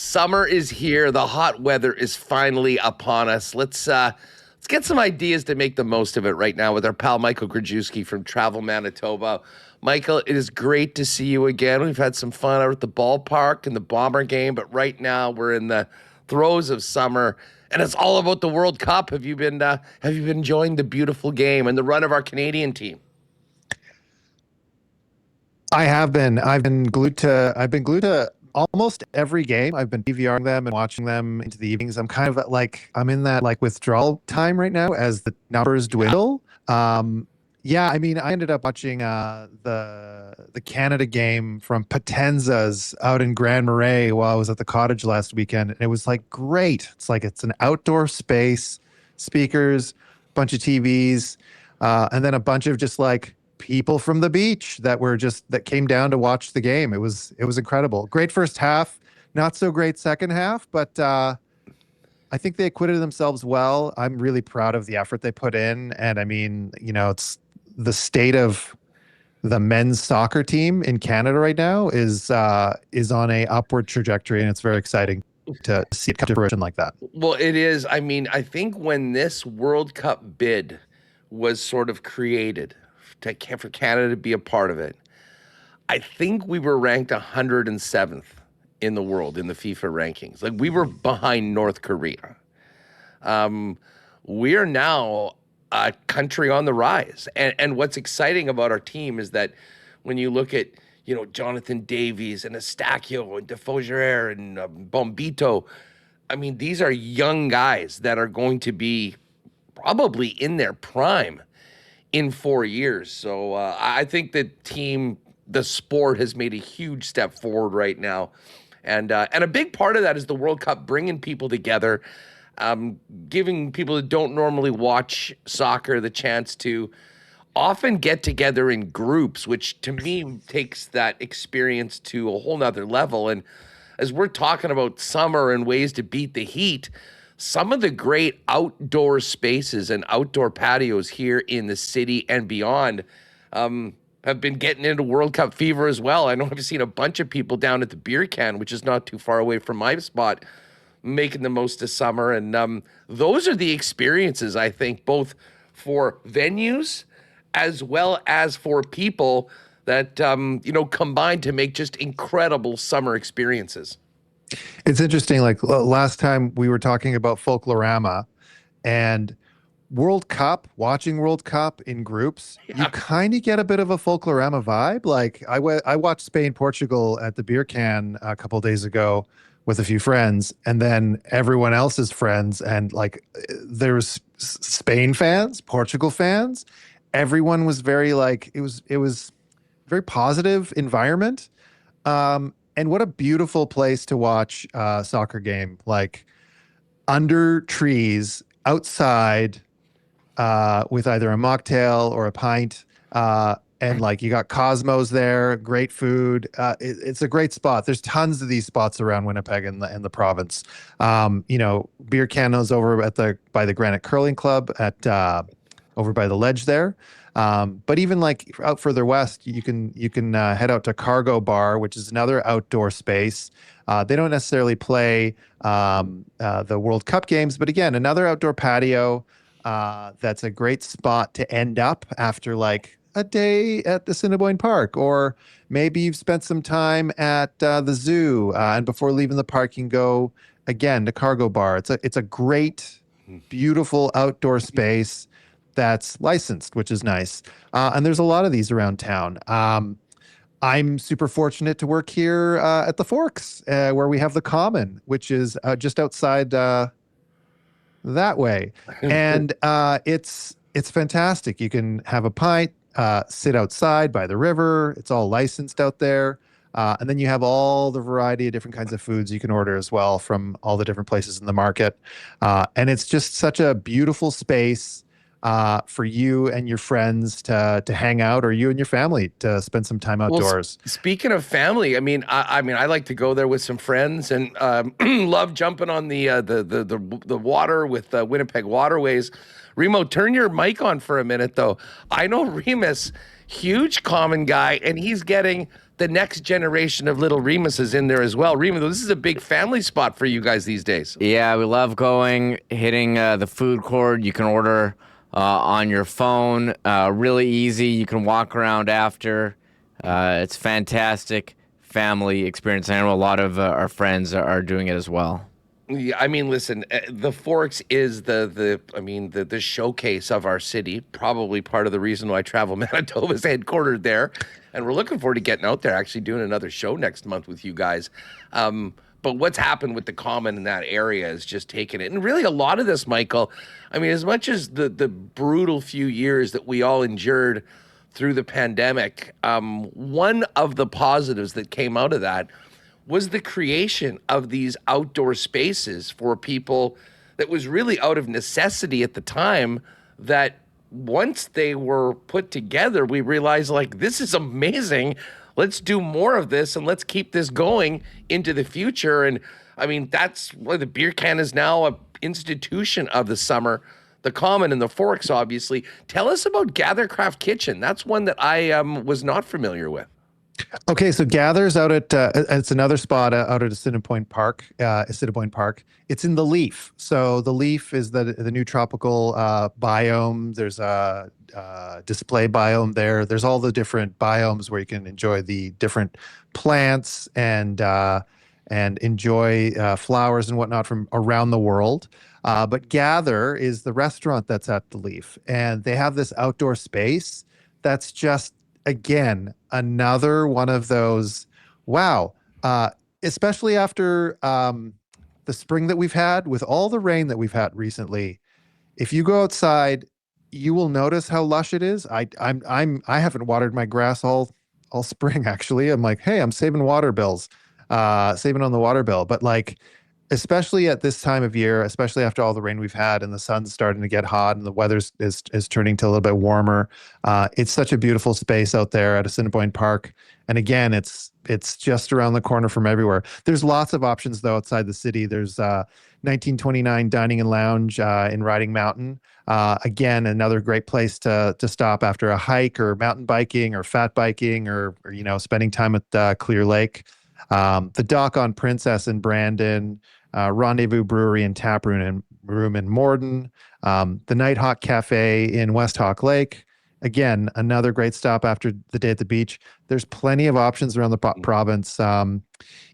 Summer is here. The hot weather is finally upon us. Let's get some ideas to make the most of it right now with our pal Michael Krajewski from Travel Manitoba. Michael, it is great to see you again. We've had some fun out at the ballpark and the Bomber game, but right now we're in the throes of summer, and it's all about the World Cup. Have you been enjoying the beautiful game and the run of our Canadian team? I have been. I've been glued to almost every game. I've been DVRing them and watching them into the evenings. I'm in that withdrawal time right now as the numbers dwindle. I mean, I ended up watching the Canada game from Patenzas out in Grand Marais while I was at the cottage last weekend. And it was great. It's an outdoor space, speakers, bunch of TVs, and then a bunch of just people from the beach that came down to watch the game. It was incredible. Great first half, not so great second half, but I think they acquitted themselves well. I'm really proud of the effort they put in. And I mean, it's the state of the men's soccer team in Canada right now is on a upward trajectory, and it's very exciting to see it come to fruition like that. Well, it is. I mean, I think when this World Cup bid was sort of created for Canada to be a part of it, I think we were ranked 107th in the world in the FIFA rankings. We were behind North Korea. We are now a country on the rise. And what's exciting about our team is that when you look at, Jonathan Davies and Estacio and Defogerer and Bombito, I mean, these are young guys that are going to be probably in their prime in 4 years. So I think the sport has made a huge step forward right now. And a big part of that is the World Cup bringing people together, giving people that don't normally watch soccer the chance to often get together in groups, which to me takes that experience to a whole nother level. And as we're talking about summer and ways to beat the heat, some of the great outdoor spaces and outdoor patios here in the city and beyond have been getting into World Cup fever as well. I know I've seen a bunch of people down at the Beer Can, which is not too far away from my spot, making the most of summer. And those are the experiences, I think, both for venues as well as for people that, combine to make just incredible summer experiences. It's interesting. Last time we were talking about Folklorama and watching World Cup in groups, you kind of get a bit of a Folklorama vibe. I watched Spain, Portugal at the Beer Can a couple of days ago with a few friends, and then everyone else's friends. And there was Spain fans, Portugal fans. Everyone was very it was very positive environment. And what a beautiful place to watch a soccer game, under trees, outside, with either a mocktail or a pint. And you got Cosmos there, great food. It's a great spot. There's tons of these spots around Winnipeg and the province. Beer Cano's over by the Granite Curling Club over by the ledge there. But even out further west, you can head out to Cargo Bar, which is another outdoor space. They don't necessarily play the World Cup games, but again, another outdoor patio. That's a great spot to end up after a day at the Assiniboine Park, or maybe you've spent some time at the zoo, and before leaving the park, you can go again to Cargo Bar. It's a great, beautiful outdoor space that's licensed, which is nice. And there's a lot of these around town. I'm super fortunate to work here at the Forks, where we have the Common, which is just outside that way. And it's fantastic. You can have a pint, sit outside by the river. It's all licensed out there. And then you have all the variety of different kinds of foods you can order as well from all the different places in the market. And it's just such a beautiful space for you and your friends to hang out, or you and your family to spend some time outdoors. Well, speaking of family, I mean, I like to go there with some friends and love jumping on the water with Winnipeg Waterways. Remo, turn your mic on for a minute, though. I know Remus, huge Common guy, and he's getting the next generation of little Remus is in there as well. Remus, this is a big family spot for you guys these days. Yeah, we love hitting the food court. You can order on your phone, really easy. You can walk around after. It's fantastic family experience. I know a lot of our friends are doing it as well. Yeah, I mean, listen, the Forks is the showcase of our city. Probably part of the reason why Travel Manitoba is headquartered there, and we're looking forward to getting out there, actually doing another show next month with you guys. But what's happened with the Common in that area is just taken it, and really a lot of this, Michael. I mean, as much as the brutal few years that we all endured through the pandemic, one of the positives that came out of that was the creation of these outdoor spaces for people that was really out of necessity at the time, that once they were put together, we realized, like, this is amazing. Let's do more of this and let's keep this going into the future. And I mean, that's why the beer can is now an institution of the summer. The Common and the Forks, obviously. Tell us about Gathercraft Kitchen. That's one that I was not familiar with. Okay, so Gather's out at it's another spot out at Assiniboine Park. It's in the Leaf. So the Leaf is the new tropical biome. There's a display biome there. There's all the different biomes where you can enjoy the different plants and enjoy flowers and whatnot from around the world. But Gather is the restaurant that's at the Leaf, and they have this outdoor space that's just, again, another one of those, wow, especially after the spring that we've had, with all the rain that we've had recently. If you go outside, you will notice how lush it is. I haven't watered my grass all spring, actually. I'm like, hey, I'm saving water bills, saving on the water bill. But like, especially at this time of year, especially after all the rain we've had and the sun's starting to get hot and the weather is turning to a little bit warmer. It's such a beautiful space out there at Assiniboine Park. And again, it's just around the corner from everywhere. There's lots of options though outside the city. There's 1929 Dining and Lounge in Riding Mountain. Again, another great place to stop after a hike or mountain biking or fat biking or spending time at Clear Lake. The Dock on Princess in Brandon, Rendezvous Brewery and Tap Room in Morden, the Nighthawk Cafe in West Hawk Lake. Again, another great stop after the day at the beach. There's plenty of options around the province.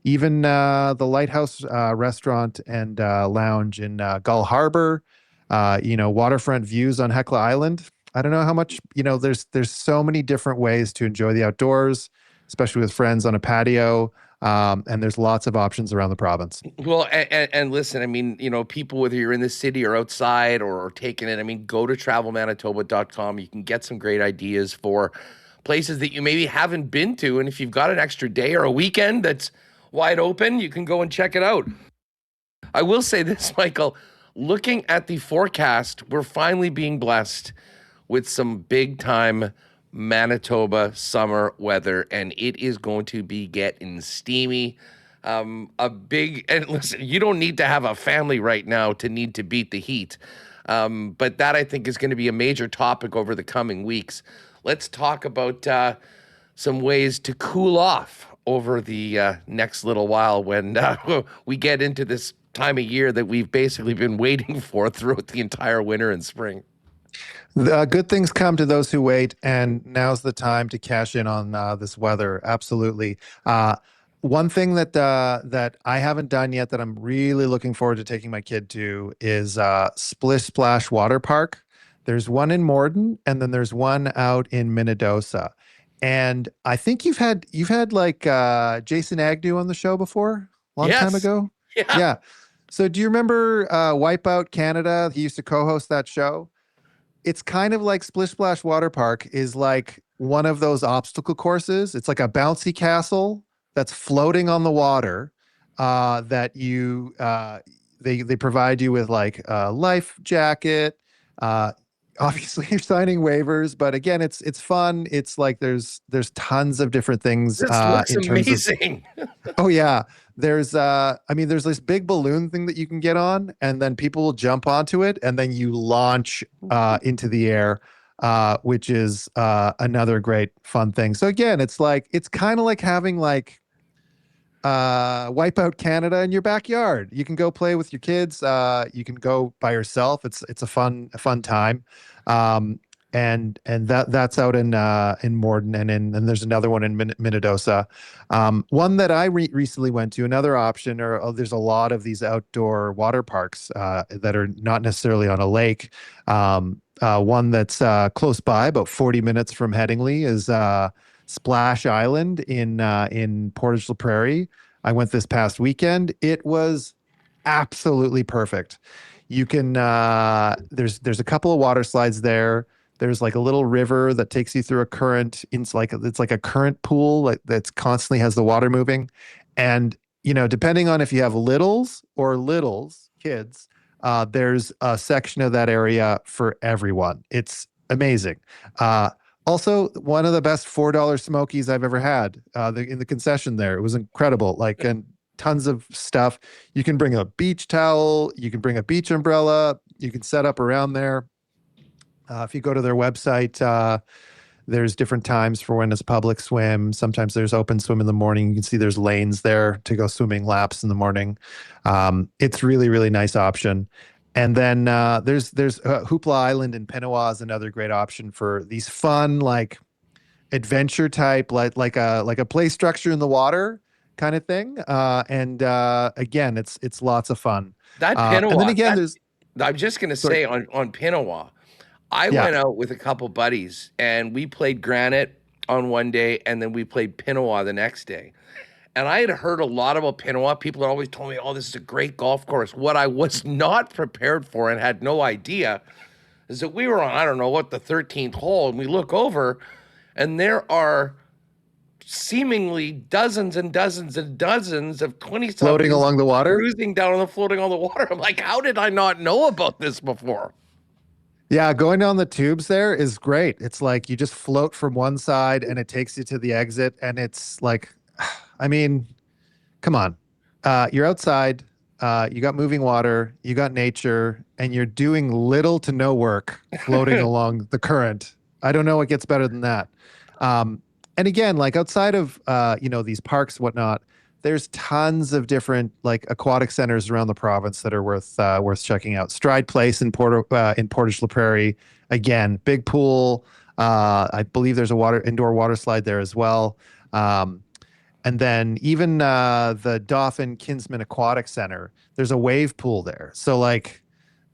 Even the Lighthouse Restaurant and Lounge in Gull Harbor, waterfront views on Hecla Island. I don't know how much, there's so many different ways to enjoy the outdoors, especially with friends on a patio. And there's lots of options around the province. Well, and listen, I mean, people, whether you're in the city or outside or taking it, I mean, go to travelmanitoba.com. You can get some great ideas for places that you maybe haven't been to. And if you've got an extra day or a weekend that's wide open, you can go and check it out. I will say this, Michael, looking at the forecast, we're finally being blessed with some big time Manitoba summer weather, and it is going to be getting steamy. And listen, you don't need to have a family right now to need to beat the heat. But that, I think, is going to be a major topic over the coming weeks. Let's talk about some ways to cool off over the next little while when we get into this time of year that we've basically been waiting for throughout the entire winter and spring. Good things come to those who wait, and now's the time to cash in on this weather. Absolutely. One thing that I haven't done yet that I'm really looking forward to taking my kid to is Splish Splash Water Park. There's one in Morden, and then there's one out in Minnedosa. And I think you've had like Jason Agnew on the show before, long time ago. Yeah. So do you remember Wipeout Canada? He used to co-host that show. It's kind of like Splish Splash Water Park is like one of those obstacle courses. It's like a bouncy castle that's floating on the water that you they provide you with like a life jacket. Obviously you're signing waivers, but again, it's fun. It's like there's tons of different things. This looks in terms amazing. Oh yeah. There's there's this big balloon thing that you can get on, and then people will jump onto it, and then you launch into the air. which is another great fun thing. So again, it's kind of like having like Wipeout Canada in your backyard. You can go play with your kids. You can go by yourself. It's a fun time. And that's out in Morden, and there's another one in Minnedosa. One that I recently went to, another option, or there's a lot of these outdoor water parks that are not necessarily on a lake. One that's close by, about 40 minutes from Headingley, is Splash Island in Portage la Prairie. I went this past weekend. It was absolutely perfect. You can there's a couple of water slides there. There's like a little river that takes you through a current. It's like a current pool that's constantly has the water moving. And depending on if you have littles kids, there's a section of that area for everyone. It's amazing. Also, one of the best $4 Smokies I've ever had in the concession there. It was incredible. And tons of stuff. You can bring a beach towel. You can bring a beach umbrella. You can set up around there. If you go to their website, there's different times for when it's public swim. Sometimes there's open swim in the morning. You can see there's lanes there to go swimming laps in the morning. It's really, really nice option. And then there's Hoopla Island in Pinawa is another great option for these fun adventure type like a play structure in the water kind of thing. And again, it's lots of fun. That Pinawa. And then again, I'm just gonna say on Pinawa, I went out with a couple buddies and we played Granite on one day, and then we played Pinawa the next day. And I had heard a lot about Pinawa. People had always told me, oh, this is a great golf course. What I was not prepared for and had no idea is that we were on, I don't know what, the 13th hole, and we look over and there are seemingly dozens and dozens and dozens of 20-somethings floating along the water, cruising down and floating on the water. I'm like, how did I not know about this before? Yeah, going down the tubes there is great. It's like you just float from one side and it takes you to the exit, and it's like, I mean, come on. You're outside, you got moving water, you got nature, and you're doing little to no work floating along the current. I don't know what gets better than that. And again, outside of these parks, whatnot, there's tons of different aquatic centers around the province that are worth checking out. Stride Place in Portage la Prairie, again, big pool. I believe there's a indoor water slide there as well. And then even the Dauphin Kinsman Aquatic Center, there's a wave pool there. So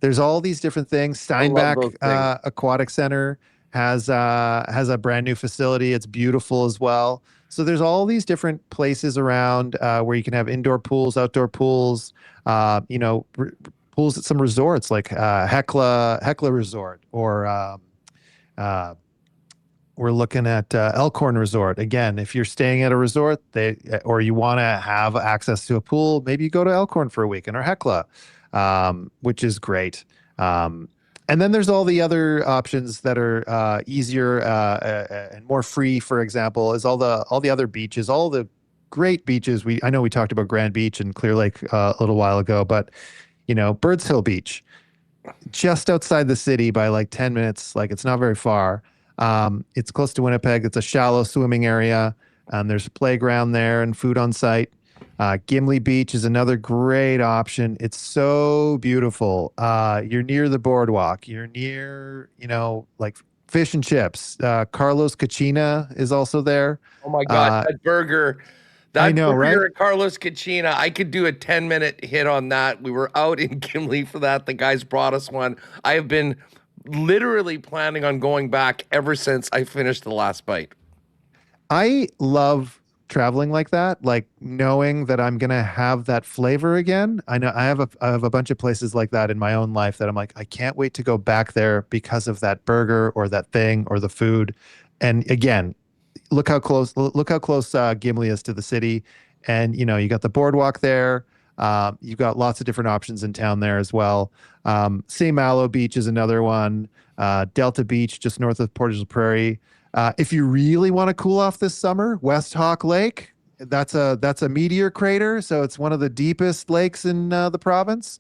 there's all these different things. Steinbach Aquatic Center has a brand new facility. It's beautiful as well. So there's all these different places around where you can have indoor pools, outdoor pools, pools at some resorts like Hecla Resort, or we're looking at Elkhorn Resort. Again, if you're staying at a resort, or you want to have access to a pool, maybe you go to Elkhorn for a weekend, or Hecla, which is great. And then there's all the other options that are easier and more free. For example, is all the other beaches, all the great beaches. I know we talked about Grand Beach and Clear Lake a little while ago, but Birds Hill Beach, just outside the city by 10 minutes. It's not very far. It's close to Winnipeg. It's a shallow swimming area. There's a playground there and food on site. Gimli Beach is another great option. It's so beautiful. You're near the boardwalk. You're near, fish and chips. Carlos Cachina is also there. Oh my God, that burger. I know, burger right? at Carlos Cachina, I could do a 10-minute hit on that. We were out in Gimli for that. The guys brought us one. I have been literally planning on going back ever since I finished the last bite. I love traveling like that, knowing that I'm gonna have that flavor again. I know I have a bunch of places like that in my own life that I'm like, I can't wait to go back there because of that burger or that thing or the food. And again, look how close Gimli is to the city, and you got the boardwalk there. You've got lots of different options in town there as well. Say Malo Beach is another one. Delta Beach, just north of Portage la Prairie. If you really want to cool off this summer, West Hawk Lake, that's a meteor crater, so it's one of the deepest lakes in the province,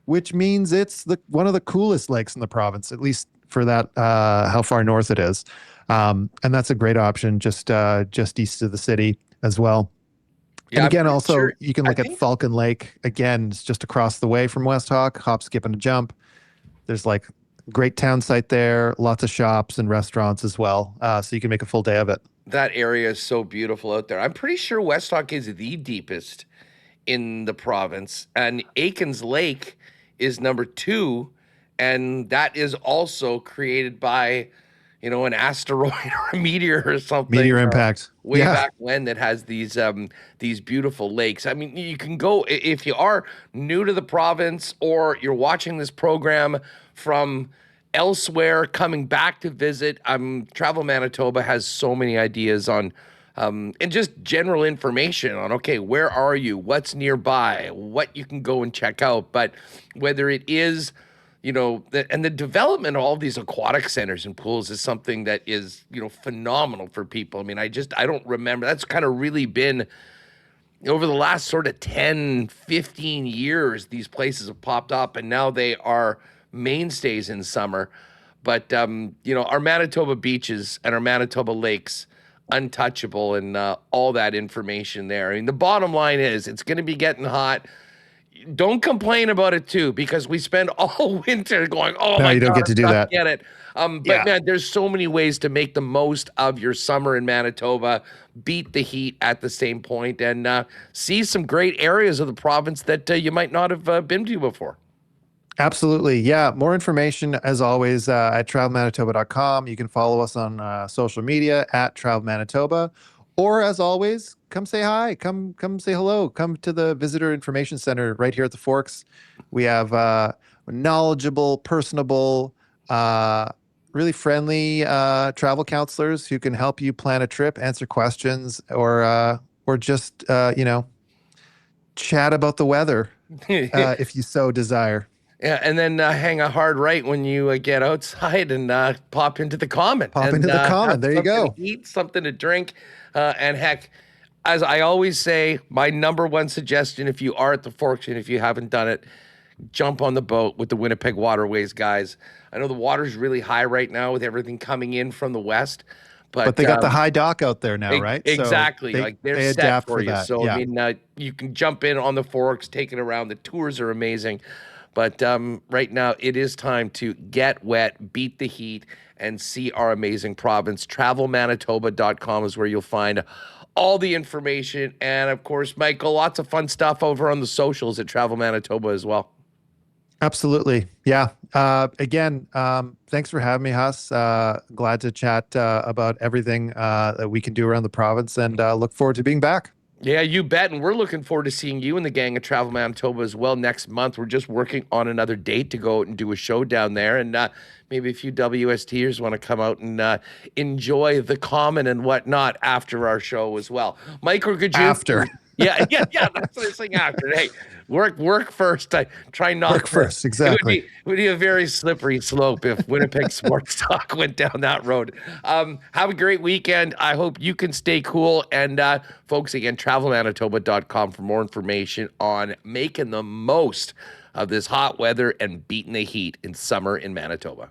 which means it's one of the coolest lakes in the province, at least for that, how far north it is. And that's a great option just east of the city as well. Yeah, And I'm again, pretty also sure. you can I look at think Falcon Lake. Again, it's just across the way from West Hawk, hop, skip, and a jump. There's like great town site there, lots of shops and restaurants as well. So you can make a full day of it. that area is so beautiful out there. I'm pretty sure West Hawk is the deepest in the province, and Aikens Lake is number 2, and that is also created by, an asteroid or a meteor or something Meteor impact. way Yeah. back when, that has these beautiful lakes. I mean, you can go if you are new to the province or you're watching this program from elsewhere coming back to visit. Travel Manitoba has so many ideas on and just general information on, okay, where are you, what's nearby, what you can go and check out. But whether it is, and the development of all these aquatic centers and pools is something that is, phenomenal for people. I mean, I don't remember. That's kind of really been over the last sort of 10, 15 years, these places have popped up, and now they are mainstays in summer. But, our Manitoba beaches and our Manitoba lakes, untouchable, and all that information there. I mean, the bottom line is it's going to be getting hot. Don't complain about it too, because we spend all winter going, oh No, my you don't God, get to do I'm that. get it. But Yeah. man, there's so many ways to make the most of your summer in Manitoba, beat the heat at the same point, and see some great areas of the province that you might not have been to before. Absolutely. Yeah. More information, as always, at travelmanitoba.com. You can follow us on social media at Travel Manitoba. Or, as always, come say hi. Come say hello. Come to the Visitor Information Center right here at the Forks. We have knowledgeable, personable, really friendly travel counselors who can help you plan a trip, answer questions, or just, chat about the weather if you so desire. Yeah, and then hang a hard right when you get outside and pop into the common Pop and into the have common. There you something go. to eat, something to drink, and heck, as I always say, my number one suggestion, if you are at the Forks and if you haven't done it, jump on the boat with the Winnipeg Waterways guys. I know the water's really high right now with everything coming in from the west, But but they got the high dock out there now, right? So exactly, they like they're they set adapt for for you. that. So I Yeah. mean, you can jump in on the Forks, take it around. The tours are amazing. But right now, it is time to get wet, beat the heat, and see our amazing province. TravelManitoba.com is where you'll find all the information. And of course, Michael, lots of fun stuff over on the socials at Travel Manitoba as well. Absolutely. Yeah. Again, thanks for having me, Huss. Glad to chat about everything that we can do around the province, and look forward to being back. Yeah, you bet. And we're looking forward to seeing you and the gang at Travel Manitoba as well next month. We're just working on another date to go out and do a show down there. And maybe a few WSTers want to come out and enjoy the common and whatnot after our show as well. Mike or Gajun? After. Yeah. That's what I'm saying after. Hey, work first. I try not Work to. first, exactly. It would be a very slippery slope if Winnipeg Sports Talk went down that road. Have a great weekend. I hope you can stay cool. And folks, again, travelmanitoba.com for more information on making the most of this hot weather and beating the heat in summer in Manitoba.